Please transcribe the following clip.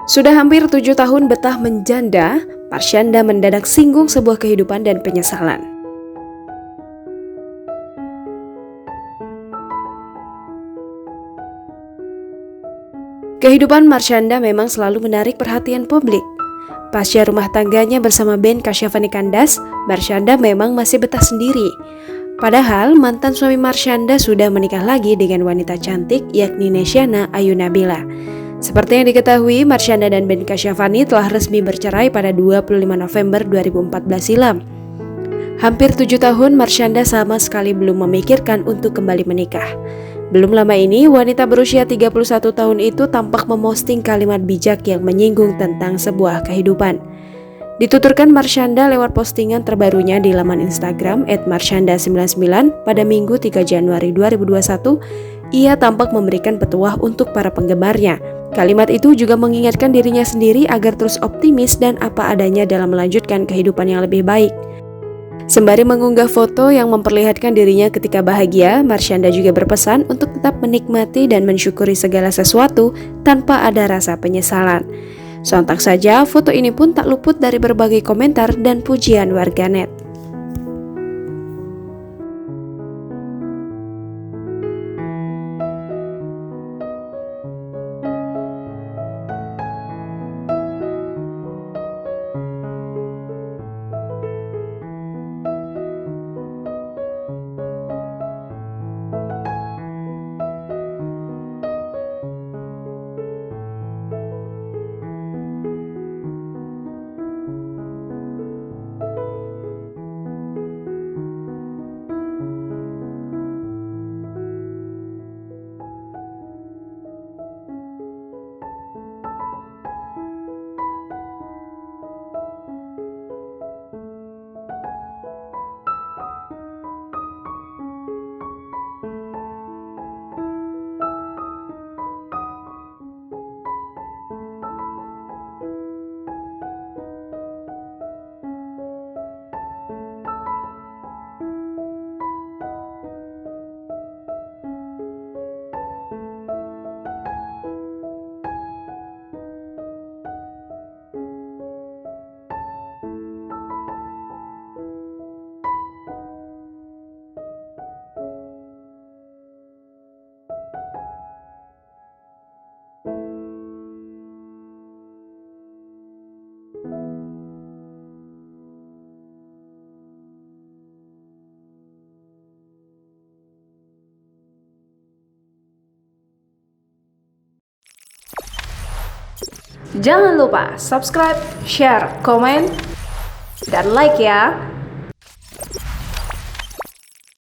Sudah hampir 7 tahun betah menjanda, Marshanda mendadak singgung sebuah kehidupan dan penyesalan. Kehidupan Marshanda memang selalu menarik perhatian publik. Pasca rumah tangganya bersama Ben Kasyafani Kandas, Marshanda memang masih betah sendiri. Padahal mantan suami Marshanda sudah menikah lagi dengan wanita cantik yakni Nesyana Ayu Nabila. Seperti yang diketahui, Marshanda dan Ben Kasyafani telah resmi bercerai pada 25 November 2014 silam. Hampir 7 tahun Marshanda sama sekali belum memikirkan untuk kembali menikah. Belum lama ini, wanita berusia 31 tahun itu tampak memosting kalimat bijak yang menyinggung tentang sebuah kehidupan. Dituturkan Marshanda lewat postingan terbarunya di laman Instagram @marshanda99 pada Minggu 3 Januari 2021, ia tampak memberikan petuah untuk para penggemarnya. Kalimat itu juga mengingatkan dirinya sendiri agar terus optimis dan apa adanya dalam melanjutkan kehidupan yang lebih baik. Sembari mengunggah foto yang memperlihatkan dirinya ketika bahagia, Marshanda juga berpesan untuk tetap menikmati dan mensyukuri segala sesuatu tanpa ada rasa penyesalan. Sontak saja, foto ini pun tak luput dari berbagai komentar dan pujian warganet. Jangan lupa subscribe, share, komen, dan like ya.